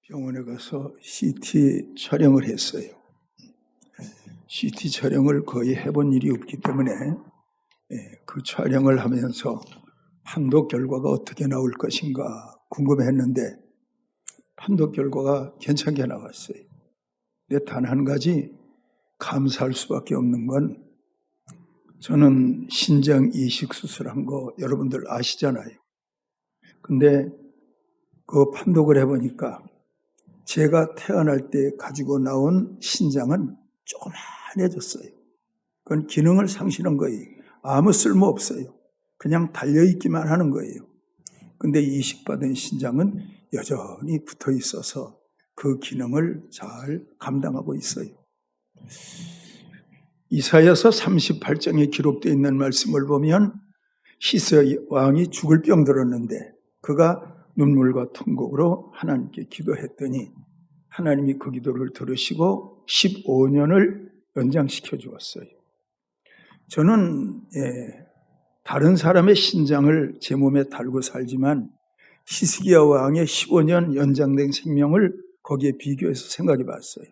병원에 가서 CT 촬영을 했어요. CT 촬영을 거의 해본 일이 없기 때문에 그 촬영을 하면서 판독 결과가 어떻게 나올 것인가 궁금했는데 판독 결과가 괜찮게 나왔어요. 근데 단 한 가지 감사할 수밖에 없는 건 저는 신장 이식 수술한 거 여러분들 아시잖아요. 근데 그 판독을 해보니까 제가 태어날 때 가지고 나온 신장은 조그만해졌어요. 그건 기능을 상실한 거예요. 아무 쓸모 없어요. 그냥 달려있기만 하는 거예요. 근데 이식받은 신장은 여전히 붙어 있어서 그 기능을 잘 감당하고 있어요. 이사야서 38장에 기록되어 있는 말씀을 보면 히스기야 왕이 죽을 병 들었는데 그가 눈물과 통곡으로 하나님께 기도했더니 하나님이 그 기도를 들으시고 15년을 연장시켜 주었어요. 저는 다른 사람의 신장을 제 몸에 달고 살지만 히스기야 왕의 15년 연장된 생명을 거기에 비교해서 생각해 봤어요.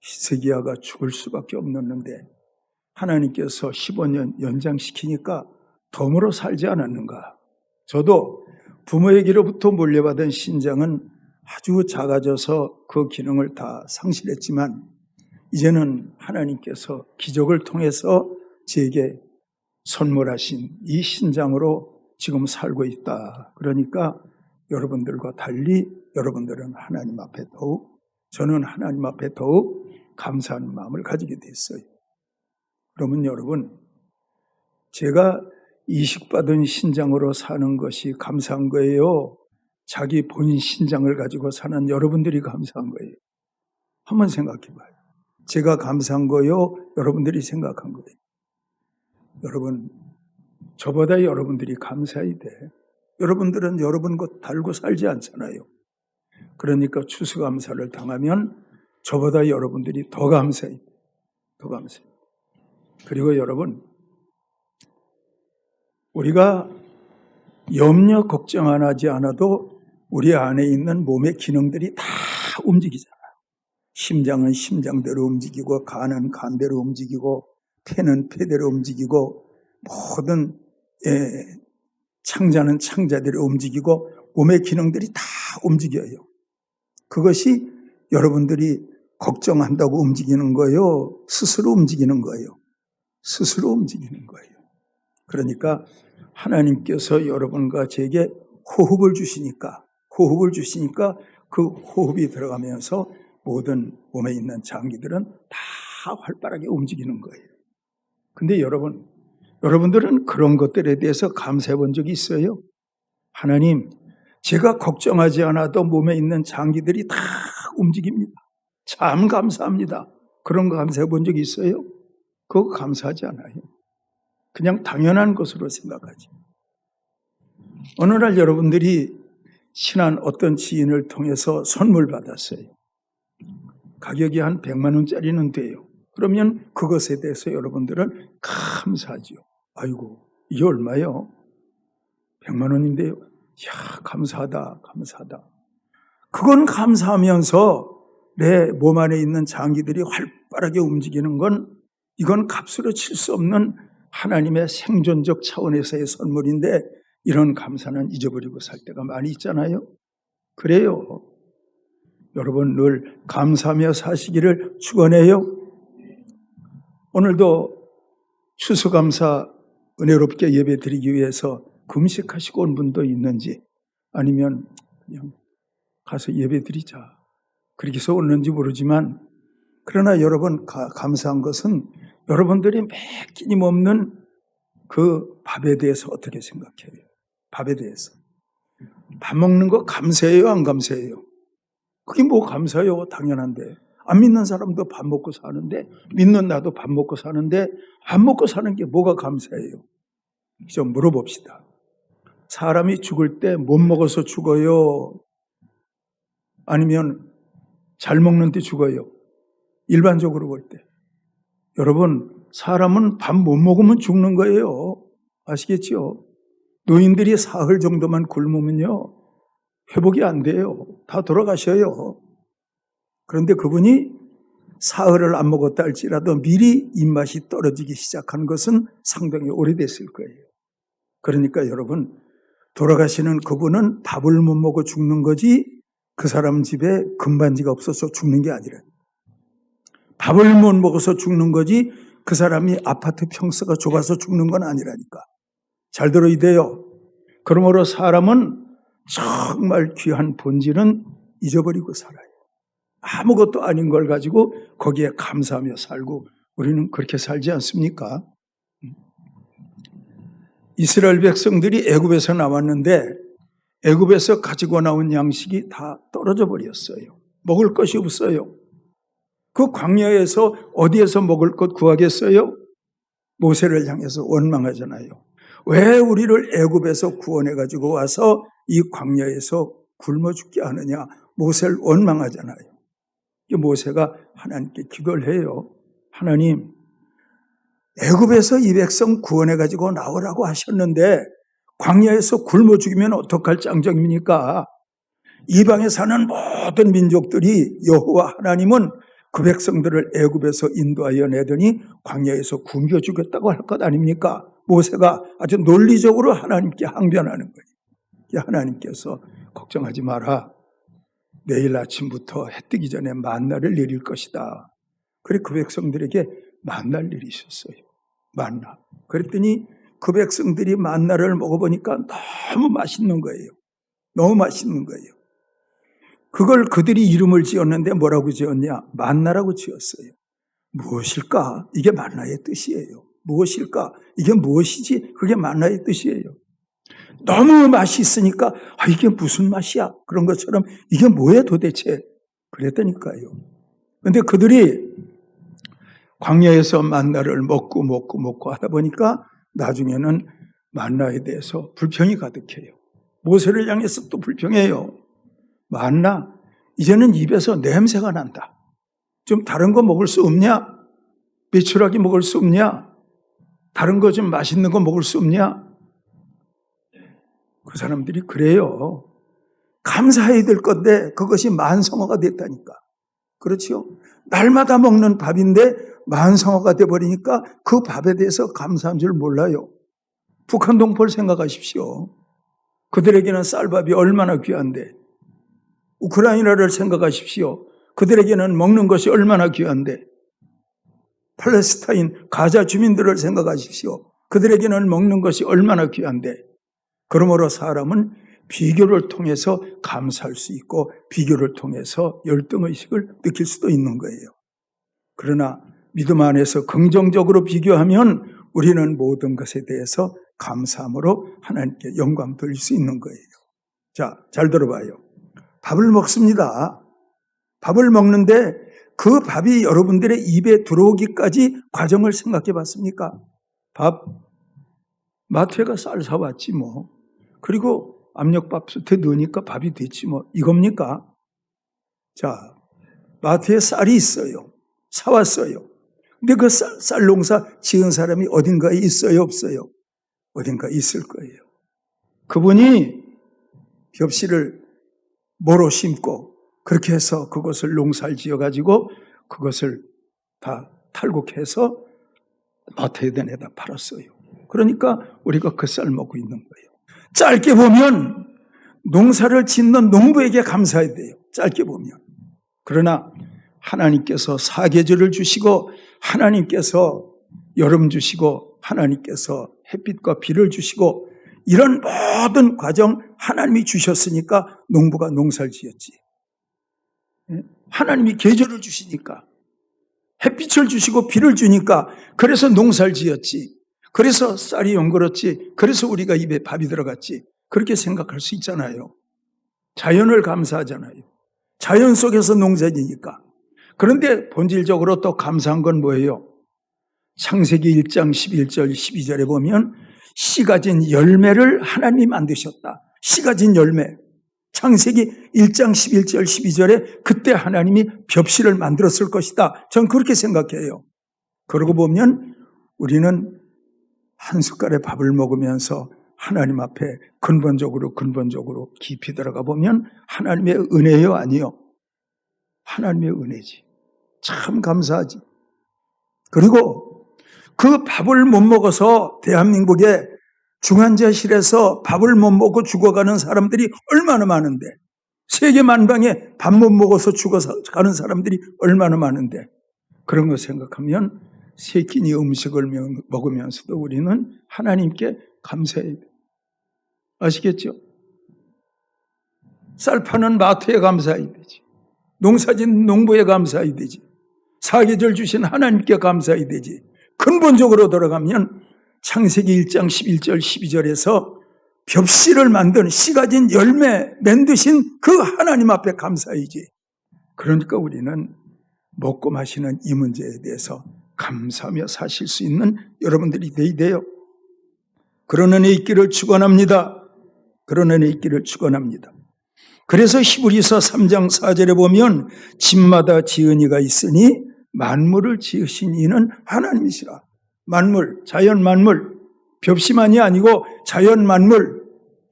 히스기야가 죽을 수밖에 없었는데 하나님께서 15년 연장시키니까 덤으로 살지 않았는가. 저도 부모에게로부터 물려받은 신장은 아주 작아져서 그 기능을 다 상실했지만 이제는 하나님께서 기적을 통해서 제게 선물하신 이 신장으로 지금 살고 있다. 그러니까 여러분들과 달리 여러분들은 하나님 앞에 더욱, 저는 하나님 앞에 더욱 감사하는 마음을 가지게 됐어요. 그러면 여러분, 제가 이식받은 신장으로 사는 것이 감사한 거예요? 자기 본인 신장을 가지고 사는 여러분들이 감사한 거예요? 한번 생각해 봐요. 제가 감사한 거요? 여러분들이 생각한 거예요? 여러분, 저보다 여러분들이 감사해야 돼. 여러분들은 여러분 것 달고 살지 않잖아요. 그러니까 추수감사를 당하면 저보다 여러분들이 더 감사해야 돼. 더 감사해야 돼. 그리고 여러분, 우리가 염려, 걱정 안 하지 않아도 우리 안에 있는 몸의 기능들이 다 움직이잖아요. 심장은 심장대로 움직이고, 간은 간대로 움직이고, 폐는 폐대로 움직이고, 모든 창자는 창자대로 움직이고, 몸의 기능들이 다 움직여요. 그것이 여러분들이 걱정한다고 움직이는 거예요? 스스로 움직이는 거예요? 스스로 움직이는 거예요. 그러니까 하나님께서 여러분과 제게 호흡을 주시니까 그 호흡이 들어가면서 모든 몸에 있는 장기들은 다 활발하게 움직이는 거예요. 근데 여러분들은 그런 것들에 대해서 감사해 본 적이 있어요? 하나님, 제가 걱정하지 않아도 몸에 있는 장기들이 다 움직입니다. 참 감사합니다. 그런 거 감사해 본 적이 있어요? 그거 감사하지 않아요. 그냥 당연한 것으로 생각하지. 어느 날 여러분들이 친한 어떤 지인을 통해서 선물 받았어요. 가격이 한 100만 원짜리는 돼요. 그러면 그것에 대해서 여러분들은 감사하죠. 아이고, 이게 얼마요? 100만 원인데요. 이야, 감사하다. 그건 감사하면서 내 몸 안에 있는 장기들이 활발하게 움직이는 건 이건 값으로 칠 수 없는 하나님의 생존적 차원에서의 선물인데 이런 감사는 잊어버리고 살 때가 많이 있잖아요. 그래요. 여러분 늘 감사하며 사시기를 축원해요. 오늘도 추수감사 은혜롭게 예배드리기 위해서 금식하시고 온 분도 있는지 아니면 그냥 가서 예배드리자 그렇게 해서 오는지 모르지만 그러나 여러분 감사한 것은 여러분들이 매 끼님 없는 그 밥에 대해서 어떻게 생각해요? 밥에 대해서. 밥 먹는 거 감사해요? 안 감사해요? 그게 뭐 감사해요? 당연한데. 안 믿는 사람도 밥 먹고 사는데 믿는 나도 밥 먹고 사는데 안 먹고 사는 게 뭐가 감사해요? 좀 물어봅시다. 사람이 죽을 때 못 먹어서 죽어요? 아니면 잘 먹는데 죽어요? 일반적으로 볼 때. 여러분, 사람은 밥 못 먹으면 죽는 거예요. 아시겠죠? 노인들이 사흘 정도만 굶으면요, 회복이 안 돼요. 다 돌아가셔요. 그런데 그분이 사흘을 안 먹었다 할지라도 미리 입맛이 떨어지기 시작한 것은 상당히 오래됐을 거예요. 그러니까 여러분, 돌아가시는 그분은 밥을 못 먹어 죽는 거지 그 사람 집에 금반지가 없어서 죽는 게 아니라, 밥을 못 먹어서 죽는 거지 그 사람이 아파트 평수가 좁아서 죽는 건 아니라니까. 잘 들어야 돼요. 그러므로 사람은 정말 귀한 본질은 잊어버리고 살아요. 아무것도 아닌 걸 가지고 거기에 감사하며 살고, 우리는 그렇게 살지 않습니까? 이스라엘 백성들이 애굽에서 나왔는데 애굽에서 가지고 나온 양식이 다 떨어져 버렸어요. 먹을 것이 없어요. 그 광야에서 어디에서 먹을 것 구하겠어요? 모세를 향해서 원망하잖아요. 왜 우리를 애굽에서 구원해 가지고 와서 이 광야에서 굶어 죽게 하느냐? 모세를 원망하잖아요. 모세가 하나님께 기도를 해요. 하나님, 애굽에서 이 백성 구원해 가지고 나오라고 하셨는데 광야에서 굶어 죽이면 어떡할 짱정입니까? 이방에 사는 모든 민족들이 여호와 하나님은 그 백성들을 애굽에서 인도하여 내더니 광야에서 굶겨 죽였다고 할 것 아닙니까? 모세가 아주 논리적으로 하나님께 항변하는 거예요. 하나님께서 걱정하지 마라. 내일 아침부터 해 뜨기 전에 만나를 내릴 것이다. 그래 그 백성들에게 만나를 내리셨어요. 만나. 그랬더니 그 백성들이 만나를 먹어보니까 너무 맛있는 거예요. 너무 맛있는 거예요. 그걸 그들이 이름을 지었는데 뭐라고 지었냐? 만나라고 지었어요. 무엇일까? 이게 만나의 뜻이에요. 무엇일까? 이게 무엇이지? 그게 만나의 뜻이에요. 너무 맛있으니까 이게 무슨 맛이야? 그런 것처럼 이게 뭐야 도대체? 그랬다니까요. 그런데 그들이 광야에서 만나를 먹고 하다 보니까 나중에는 만나에 대해서 불평이 가득해요. 모세를 향해서 또 불평해요. 만나, 이제는 입에서 냄새가 난다. 좀 다른 거 먹을 수 없냐? 메추라기 먹을 수 없냐? 다른 거 좀 맛있는 거 먹을 수 없냐? 그 사람들이 그래요. 감사해야 될 건데 그것이 만성어가 됐다니까. 그렇지요? 날마다 먹는 밥인데 만성어가 돼버리니까 그 밥에 대해서 감사한 줄 몰라요. 북한 동포를 생각하십시오. 그들에게는 쌀밥이 얼마나 귀한데, 우크라이나를 생각하십시오. 그들에게는 먹는 것이 얼마나 귀한데, 팔레스타인 가자 주민들을 생각하십시오. 그들에게는 먹는 것이 얼마나 귀한데, 그러므로 사람은 비교를 통해서 감사할 수 있고 비교를 통해서 열등의식을 느낄 수도 있는 거예요. 그러나 믿음 안에서 긍정적으로 비교하면 우리는 모든 것에 대해서 감사함으로 하나님께 영광 돌릴 수 있는 거예요. 자, 잘 들어봐요. 밥을 먹습니다. 밥을 먹는데 그 밥이 여러분들의 입에 들어오기까지 과정을 생각해 봤습니까? 밥, 마트에 가 쌀 사왔지 뭐. 그리고 압력밥솥에 넣으니까 밥이 됐지 뭐. 이겁니까? 자, 마트에 쌀이 있어요. 사왔어요. 근데 그 쌀 농사 지은 사람이 어딘가에 있어요, 없어요? 어딘가에 있을 거예요. 그분이 벽실을 모로 심고 그렇게 해서 그것을 농사를 지어가지고 그것을 다 탈곡해서 마트에 내다 팔았어요. 그러니까 우리가 그 쌀 먹고 있는 거예요. 짧게 보면 농사를 짓는 농부에게 감사해야 돼요. 짧게 보면. 그러나 하나님께서 사계절을 주시고 하나님께서 여름 주시고 하나님께서 햇빛과 비를 주시고 이런 모든 과정 하나님이 주셨으니까 농부가 농사를 지었지. 하나님이 계절을 주시니까 햇빛을 주시고 비를 주니까 그래서 농사를 지었지. 그래서 쌀이 연걸었지. 그래서 우리가 입에 밥이 들어갔지. 그렇게 생각할 수 있잖아요. 자연을 감사하잖아요. 자연 속에서 농사지니까. 그런데 본질적으로 또 감사한 건 뭐예요? 창세기 1장 11절 12절에 보면 씨 가진 열매를 하나님이 만드셨다. 씨 가진 열매. 창세기 1장 11절 12절에 그때 하나님이 벽실을 만들었을 것이다. 전 그렇게 생각해요. 그러고 보면 우리는 한 숟갈의 밥을 먹으면서 하나님 앞에 근본적으로 깊이 들어가 보면 하나님의 은혜요, 아니요? 하나님의 은혜지. 참 감사하지. 그리고 그 밥을 못 먹어서 대한민국에 중환자실에서 밥을 못 먹고 죽어가는 사람들이 얼마나 많은데, 세계 만방에 밥 못 먹어서 죽어가는 사람들이 얼마나 많은데, 그런 거 생각하면 세 끼니 음식을 먹으면서도 우리는 하나님께 감사해야 돼. 아시겠죠? 쌀 파는 마트에 감사해야 되지. 농사짓는 농부에 감사해야 되지. 사계절 주신 하나님께 감사해야 되지. 근본적으로 들어가면 창세기 1장 11절 12절에서 벽씨를 만든 씨 가진 열매 만드신 그 하나님 앞에 감사해야지. 그러니까 우리는 먹고 마시는 이 문제에 대해서 감사하며 사실 수 있는 여러분들이 되어야 돼요. 그런 은혜 있기를 축원합니다. 그런 은혜 있기를 축원합니다. 그래서 히브리서 3장 4절에 보면 집마다 지은 이가 있으니 만물을 지으신 이는 하나님이시라. 만물, 자연 만물, 벽시만이 아니고 자연 만물,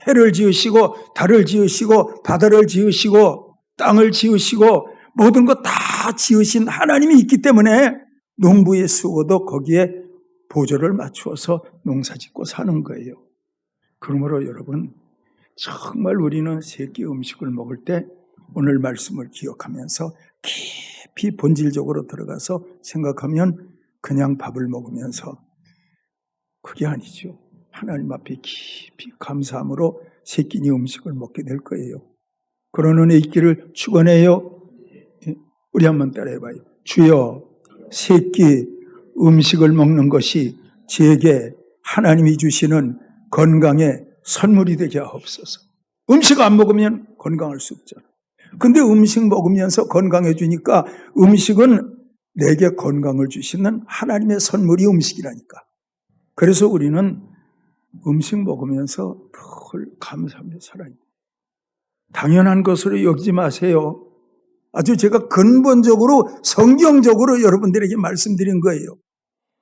해를 지으시고 달을 지으시고 바다를 지으시고 땅을 지으시고 모든 것 다 지으신 하나님이 있기 때문에 농부의 수고도 거기에 보조를 맞추어서 농사짓고 사는 거예요. 그러므로 여러분, 정말 우리는 세 끼 음식을 먹을 때 오늘 말씀을 기억하면서 깊이 본질적으로 들어가서 생각하면 그냥 밥을 먹으면서 그게 아니죠. 하나님 앞에 깊이 감사함으로 세 끼니 음식을 먹게 될 거예요. 그런 은혜 있기를 축원해요. 우리 한번 따라해봐요. 주여, 세 끼 음식을 먹는 것이 제게 하나님이 주시는 건강의 선물이 되게 하옵소서. 음식 안 먹으면 건강할 수 없잖아. 근데 음식 먹으면서 건강해지니까 음식은 내게 건강을 주시는 하나님의 선물이 음식이라니까. 그래서 우리는 음식 먹으면서 늘 감사하며 살아야 돼요. 당연한 것으로 여기지 마세요. 아주 제가 근본적으로 성경적으로 여러분들에게 말씀드린 거예요.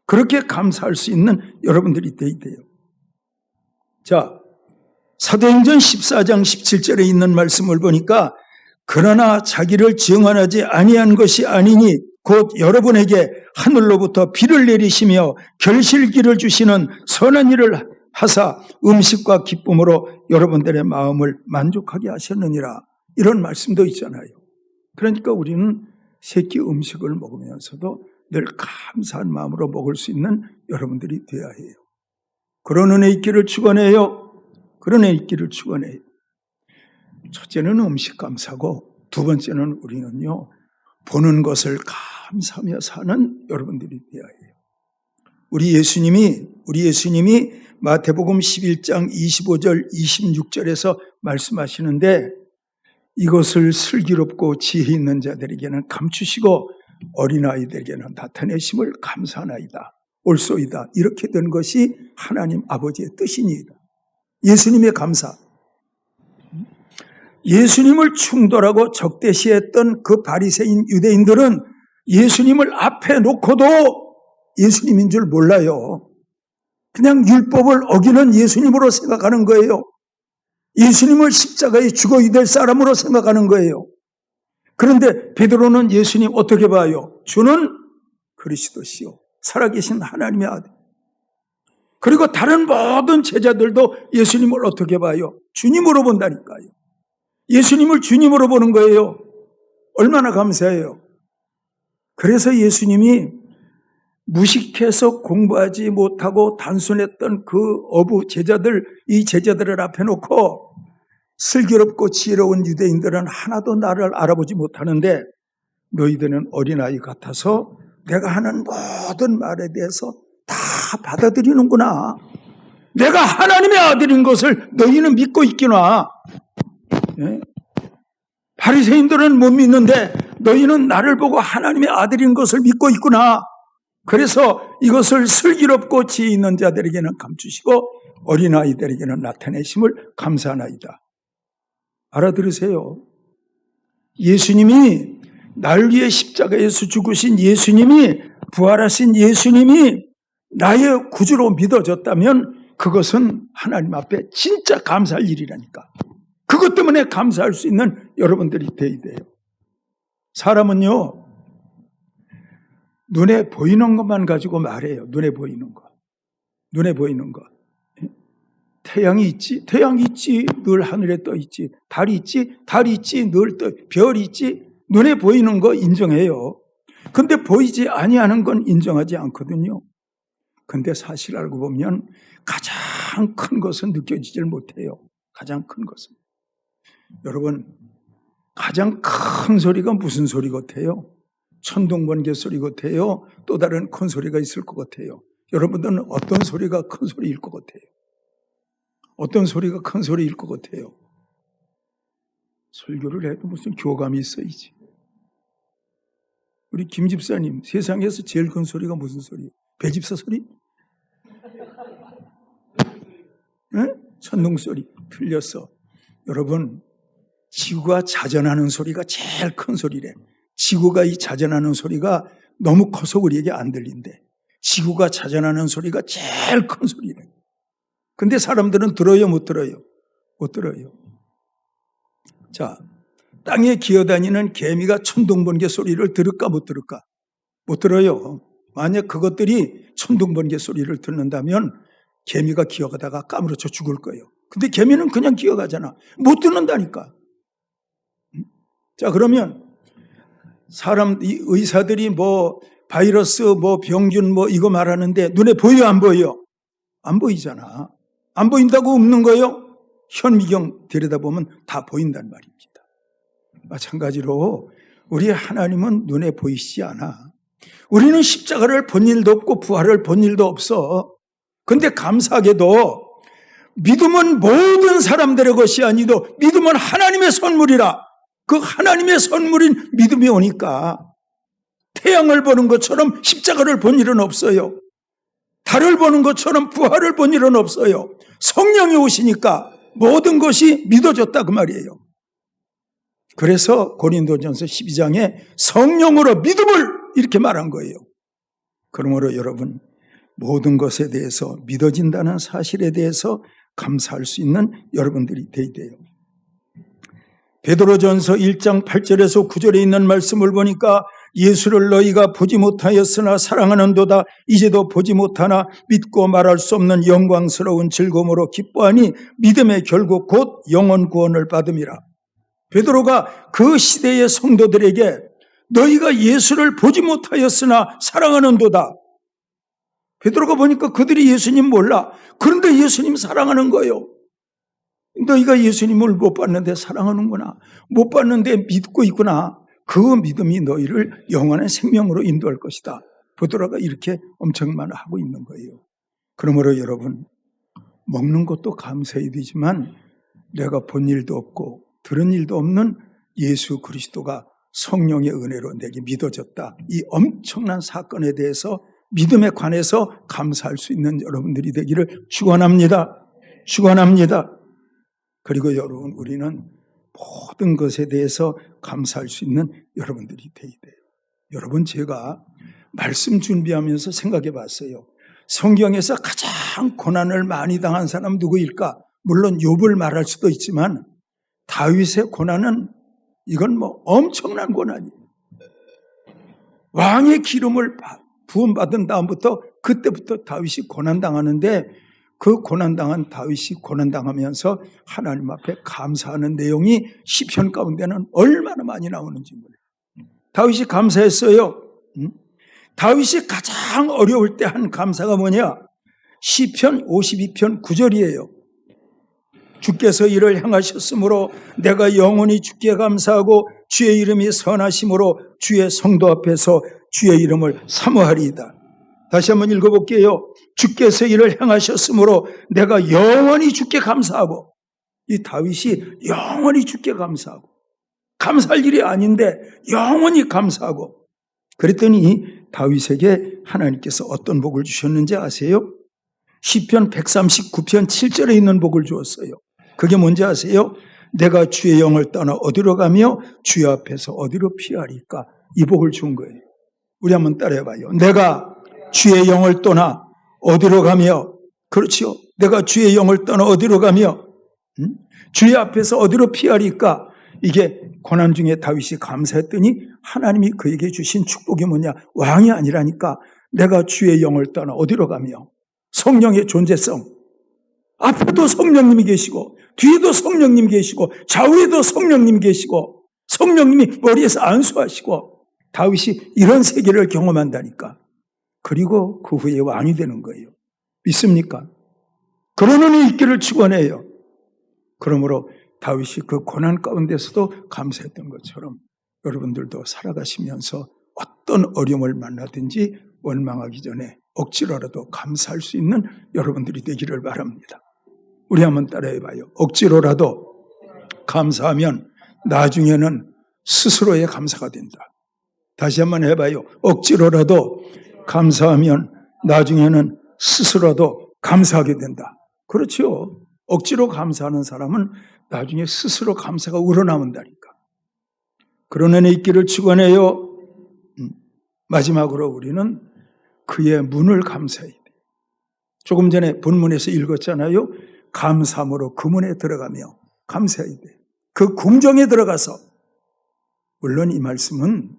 그렇게 감사할 수 있는 여러분들이 되어야 돼요. 자, 사도행전 14장 17절에 있는 말씀을 보니까 그러나 자기를 증언하지 아니한 것이 아니니 곧 여러분에게 하늘로부터 비를 내리시며 결실기를 주시는 선한 일을 하사 음식과 기쁨으로 여러분들의 마음을 만족하게 하셨느니라. 이런 말씀도 있잖아요. 그러니까 우리는 세 끼 음식을 먹으면서도 늘 감사한 마음으로 먹을 수 있는 여러분들이 되어야 해요. 그런 은혜 있기를 축원해요. 그런 은혜 있기를 축원해요. 첫째는 음식 감사고 두 번째는 우리는요, 보는 것을 감사하며 사는 여러분들이 되어야 해요. 우리 예수님이 마태복음 11장 25절 26절에서 말씀하시는데 이것을 슬기롭고 지혜 있는 자들에게는 감추시고 어린아이들에게는 나타내심을 감사하나이다. 옳소이다. 이렇게 된 것이 하나님 아버지의 뜻이니이다. 예수님의 감사. 예수님을 충돌하고 적대시했던 그 바리새인 유대인들은 예수님을 앞에 놓고도 예수님인 줄 몰라요. 그냥 율법을 어기는 예수님으로 생각하는 거예요. 예수님을 십자가에 죽어야 될 사람으로 생각하는 거예요. 그런데 베드로는 예수님 어떻게 봐요? 주는 그리스도시요 살아계신 하나님의 아들. 그리고 다른 모든 제자들도 예수님을 어떻게 봐요? 주님으로 본다니까요. 예수님을 주님으로 보는 거예요. 얼마나 감사해요. 그래서 예수님이 무식해서 공부하지 못하고 단순했던 그 어부 제자들, 이 제자들을 앞에 놓고 슬기롭고 지혜로운 유대인들은 하나도 나를 알아보지 못하는데 너희들은 어린아이 같아서 내가 하는 모든 말에 대해서 다 받아들이는구나. 내가 하나님의 아들인 것을 너희는 믿고 있구나. 예? 바리새인들은 못 믿는데 너희는 나를 보고 하나님의 아들인 것을 믿고 있구나. 그래서 이것을 슬기롭고 지혜 있는 자들에게는 감추시고 어린아이들에게는 나타내심을 감사하나이다. 알아들으세요. 예수님이 날 위해 십자가에서 죽으신 예수님이, 부활하신 예수님이 나의 구주로 믿어졌다면 그것은 하나님 앞에 진짜 감사할 일이라니까. 그것 때문에 감사할 수 있는 여러분들이 되어야 돼요. 사람은요, 눈에 보이는 것만 가지고 말해요. 눈에 보이는 거. 눈에 보이는 거. 태양이 있지? 태양이 있지. 늘 하늘에 떠 있지. 달이 있지? 달이 있지. 늘 떠. 별이 있지? 눈에 보이는 거 인정해요. 근데 보이지 아니하는 건 인정하지 않거든요. 근데 사실 알고 보면 가장 큰 것은 느껴지질 못해요. 가장 큰 것은. 여러분, 가장 큰 소리가 무슨 소리 같아요? 천둥번개 소리 같아요? 또 다른 큰 소리가 있을 것 같아요? 여러분들은 어떤 소리가 큰 소리일 것 같아요? 어떤 소리가 큰 소리일 것 같아요? 설교를 해도 무슨 교감이 있어야지. 우리 김 집사님, 세상에서 제일 큰 소리가 무슨 소리예요? 배집사 소리? 네? 천둥 소리. 틀렸어. 여러분, 지구가 자전하는 소리가 제일 큰 소리래. 지구가 이 자전하는 소리가 너무 커서 우리에게 안 들린대. 지구가 자전하는 소리가 제일 큰 소리래. 근데 사람들은 들어요, 못 들어요? 못 들어요. 자, 땅에 기어다니는 개미가 천둥번개 소리를 들을까, 못 들을까? 못 들어요. 만약 그것들이 천둥번개 소리를 듣는다면 개미가 기어가다가 까무러쳐 죽을 거예요. 근데 개미는 그냥 기어가잖아. 못 듣는다니까. 자, 그러면 이 의사들이 뭐 바이러스, 뭐 병균, 뭐 이거 말하는데 눈에 보여, 안 보여? 안 보이잖아. 안 보인다고 없는 거예요? 현미경 들여다보면 다 보인단 말입니다. 마찬가지로 우리 하나님은 눈에 보이시지 않아. 우리는 십자가를 본 일도 없고 부활을 본 일도 없어. 근데 감사하게도 믿음은 모든 사람들의 것이 아니도 믿음은 하나님의 선물이라. 그 하나님의 선물인 믿음이 오니까 태양을 보는 것처럼 십자가를 본 일은 없어요. 달을 보는 것처럼 부활을 본 일은 없어요. 성령이 오시니까 모든 것이 믿어졌다 그 말이에요. 그래서 고린도전서 12장에 성령으로 믿음을 이렇게 말한 거예요. 그러므로 여러분, 모든 것에 대해서 믿어진다는 사실에 대해서 감사할 수 있는 여러분들이 되어야 돼요. 베드로전서 1장 8절에서 9절에 있는 말씀을 보니까 예수를 너희가 보지 못하였으나 사랑하는도다 이제도 보지 못하나 믿고 말할 수 없는 영광스러운 즐거움으로 기뻐하니 믿음의 결국 곧 영원 구원을 받음이라. 베드로가 그 시대의 성도들에게 너희가 예수를 보지 못하였으나 사랑하는도다. 베드로가 보니까 그들이 예수님 몰라. 그런데 예수님 사랑하는 거예요. 너희가 예수님을 못 봤는데 사랑하는구나. 못 봤는데 믿고 있구나. 그 믿음이 너희를 영원한 생명으로 인도할 것이다. 베드로가 이렇게 엄청 많이 하고 있는 거예요. 그러므로 여러분, 먹는 것도 감사해야 되지만 내가 본 일도 없고 들은 일도 없는 예수 그리스도가 성령의 은혜로 내게 믿어졌다. 이 엄청난 사건에 대해서 믿음에 관해서 감사할 수 있는 여러분들이 되기를 축원합니다. 축원합니다. 그리고 여러분, 우리는 모든 것에 대해서 감사할 수 있는 여러분들이 되어야 돼요. 여러분, 제가 말씀 준비하면서 생각해 봤어요. 성경에서 가장 고난을 많이 당한 사람 누구일까? 물론 욥을 말할 수도 있지만 다윗의 고난은 이건 뭐 엄청난 고난이에요. 왕의 기름을 부음받은 다음부터 그때부터 다윗이 고난당하는데 그 고난당한 다윗이 고난당하면서 하나님 앞에 감사하는 내용이 시편 가운데는 얼마나 많이 나오는지 몰라요. 다윗이 감사했어요. 다윗이 가장 어려울 때 한 감사가 뭐냐? 시편 52편 9절이에요. 주께서 이를 향하셨으므로 내가 영원히 주께 감사하고 주의 이름이 선하심으로 주의 성도 앞에서 주의 이름을 사모하리이다. 다시 한번 읽어볼게요. 주께서 이를 향하셨으므로 내가 영원히 주께 감사하고. 이 다윗이 영원히 주께 감사하고, 감사할 일이 아닌데 영원히 감사하고. 그랬더니 다윗에게 하나님께서 어떤 복을 주셨는지 아세요? 시편 139편 7절에 있는 복을 주었어요. 그게 뭔지 아세요? 내가 주의 영을 떠나 어디로 가며 주의 앞에서 어디로 피하리까? 이 복을 준 거예요. 우리 한번 따라해봐요. 내가 주의 영을 떠나 어디로 가며 그렇지요. 내가 주의 영을 떠나 어디로 가며 주의 앞에서 어디로 피하리까? 이게 고난 중에 다윗이 감사했더니 하나님이 그에게 주신 축복이 뭐냐? 왕이 아니라니까. 내가 주의 영을 떠나 어디로 가며 성령의 존재성, 앞에도 성령님이 계시고 뒤에도 성령님 계시고 좌우에도 성령님 계시고 성령님이 머리에서 안수하시고 다윗이 이런 세계를 경험한다니까. 그리고 그 후에 왕이 되는 거예요. 믿습니까? 그런 은혜 있기를 축원해요. 그러므로 다윗이 그 고난 가운데서도 감사했던 것처럼 여러분들도 살아가시면서 어떤 어려움을 만나든지 원망하기 전에 억지로라도 감사할 수 있는 여러분들이 되기를 바랍니다. 우리 한번 따라해봐요. 억지로라도 감사하면 나중에는 스스로의 감사가 된다. 다시 한번 해봐요. 억지로라도 감사하면 나중에는 스스로도 감사하게 된다. 그렇죠. 억지로 감사하는 사람은 나중에 스스로 감사가 우러나온다니까. 그런 은혜 있기를 축원해요. 마지막으로 우리는 그의 문을 감사해야 돼. 조금 전에 본문에서 읽었잖아요. 감사함으로 그 문에 들어가며 감사해야 돼. 그 궁정에 들어가서, 물론 이 말씀은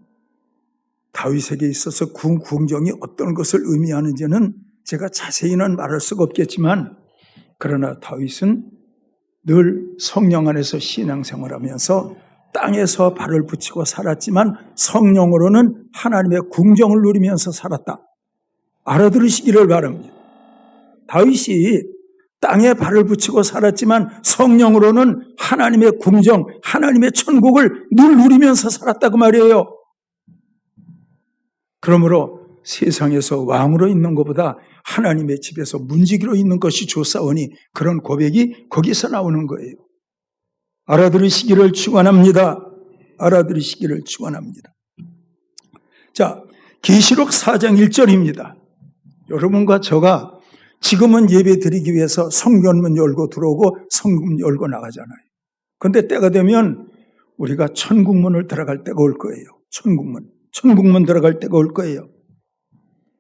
다윗에게 있어서 궁정이 어떤 것을 의미하는지는 제가 자세히는 말할 수가 없겠지만, 그러나 다윗은 늘 성령 안에서 신앙생활하면서 땅에서 발을 붙이고 살았지만 성령으로는 하나님의 궁정을 누리면서 살았다. 알아들으시기를 바랍니다. 다윗이 땅에 발을 붙이고 살았지만 성령으로는 하나님의 궁정, 하나님의 천국을 늘 누리면서 살았다고 말이에요. 그러므로 세상에서 왕으로 있는 것보다 하나님의 집에서 문지기로 있는 것이 좋사오니, 그런 고백이 거기서 나오는 거예요. 알아들으시기를 축원합니다. 알아들으시기를 축원합니다. 자, 계시록 4장 1절입니다. 여러분과 저가 지금은 예배 드리기 위해서 성전문 열고 들어오고 성문 열고 나가잖아요. 그런데 때가 되면 우리가 천국문을 들어갈 때가 올 거예요. 천국문 들어갈 때가 올 거예요.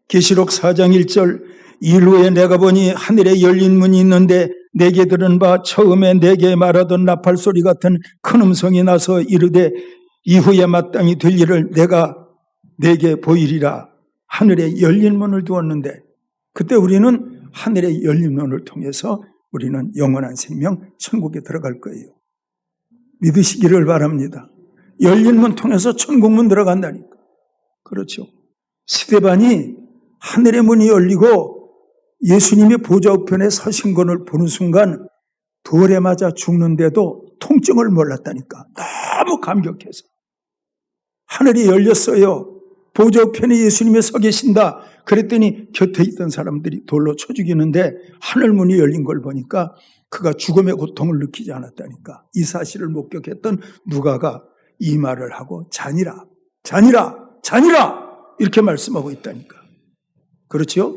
계시록 4장 1절, 일 후에 내가 보니 하늘에 열린 문이 있는데 내게 들은 바 처음에 내게 말하던 나팔 소리 같은 큰 음성이 나서 이르되 이후에 마땅히 될 일을 내게 보이리라. 하늘에 열린 문을 두었는데, 그때 우리는 하늘의 열린 문을 통해서 우리는 영원한 생명 천국에 들어갈 거예요. 믿으시기를 바랍니다. 열린 문 통해서 천국문 들어간다니까. 그렇죠. 스데반이 하늘의 문이 열리고 예수님이 보좌 우편에 서신 것을 보는 순간 돌에 맞아 죽는데도 통증을 몰랐다니까. 너무 감격해서. 하늘이 열렸어요. 보좌 우편에 예수님이 서 계신다. 그랬더니 곁에 있던 사람들이 돌로 쳐 죽이는데 하늘문이 열린 걸 보니까 그가 죽음의 고통을 느끼지 않았다니까. 이 사실을 목격했던 누가가 이 말을 하고 잔이라 이렇게 말씀하고 있다니까. 그렇지요?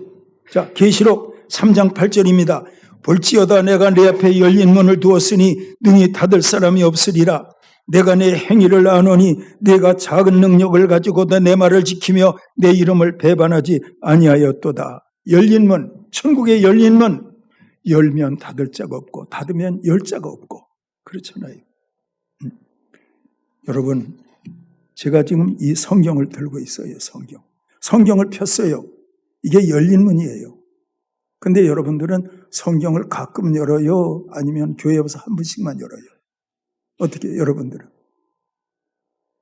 자, 계시록 3장 8절입니다. 볼지어다 내가 내 앞에 열린 문을 두었으니 능히 닫을 사람이 없으리라. 내가 내 행위를 아노니 내가 작은 능력을 가지고도 내 말을 지키며 내 이름을 배반하지 아니하였도다. 열린 문, 천국의 열린 문, 열면 닫을 자가 없고 닫으면 열 자가 없고 그렇잖아요. 여러분, 제가 지금 이 성경을 들고 있어요. 성경을 폈어요. 이게 열린 문이에요. 근데 여러분들은 성경을 가끔 열어요? 아니면 교회 와서 한 번씩만 열어요? 어떻게 여러분들은?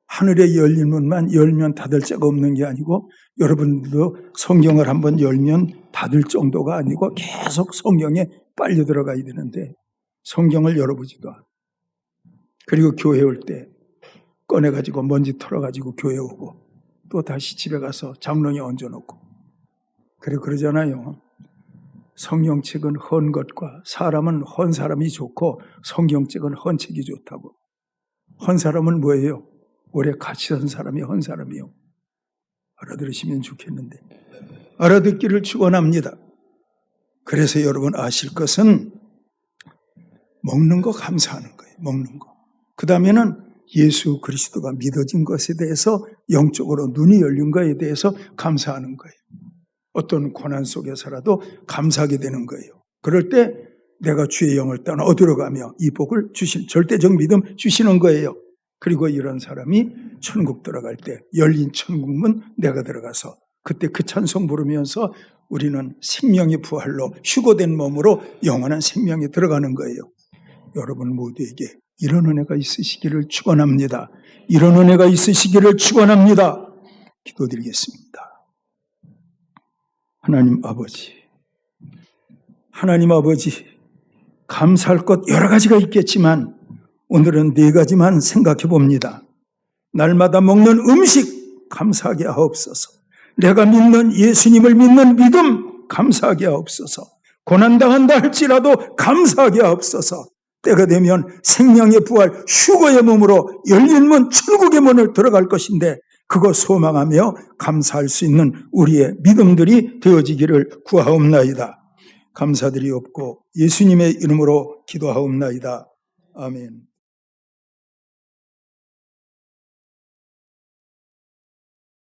하늘의 열린 문만 열면 닫을 자가 없는 게 아니고 여러분들도 성경을 한번 열면 닫을 정도가 아니고 계속 성경에 빨려 들어가야 되는데 성경을 열어보지도 않아. 그리고 교회 올 때 꺼내가지고 먼지 털어가지고 교회 오고 또 다시 집에 가서 장롱에 얹어놓고 그래 그러잖아요. 성경책은 헌 것과 사람은 헌 사람이 좋고 성경책은 헌 책이 좋다고. 헌 사람은 뭐예요? 오래 같이 산 사람이 헌 사람이요. 알아들으시면 좋겠는데 알아듣기를 축원합니다. 그래서 여러분 아실 것은 먹는 거 감사하는 거예요. 먹는 거. 그 다음에는 예수 그리스도가 믿어진 것에 대해서 영적으로 눈이 열린 것에 대해서 감사하는 거예요. 어떤 고난 속에서라도 감사하게 되는 거예요. 그럴 때 내가 주의 영을 떠나 어디로 가며 이 복을 절대적 믿음 주시는 거예요. 그리고 이런 사람이 천국 들어갈 때 열린 천국문 내가 들어가서 그때 그 찬송 부르면서 우리는 생명의 부활로 휴거된 몸으로 영원한 생명에 들어가는 거예요. 여러분 모두에게 이런 은혜가 있으시기를 축원합니다. 이런 은혜가 있으시기를 축원합니다. 기도드리겠습니다. 하나님 아버지, 감사할 것 여러 가지가 있겠지만 오늘은 4가지만 생각해 봅니다. 날마다 먹는 음식 감사하게 하옵소서. 내가 믿는 예수님을 믿는 믿음 감사하게 하옵소서. 고난당한다 할지라도 감사하게 하옵소서. 때가 되면 생명의 부활 휴거의 몸으로 열린 문 천국의 문을 들어갈 것인데 그거 소망하며 감사할 수 있는 우리의 믿음들이 되어지기를 구하옵나이다. 감사드리옵고 예수님의 이름으로 기도하옵나이다. 아멘.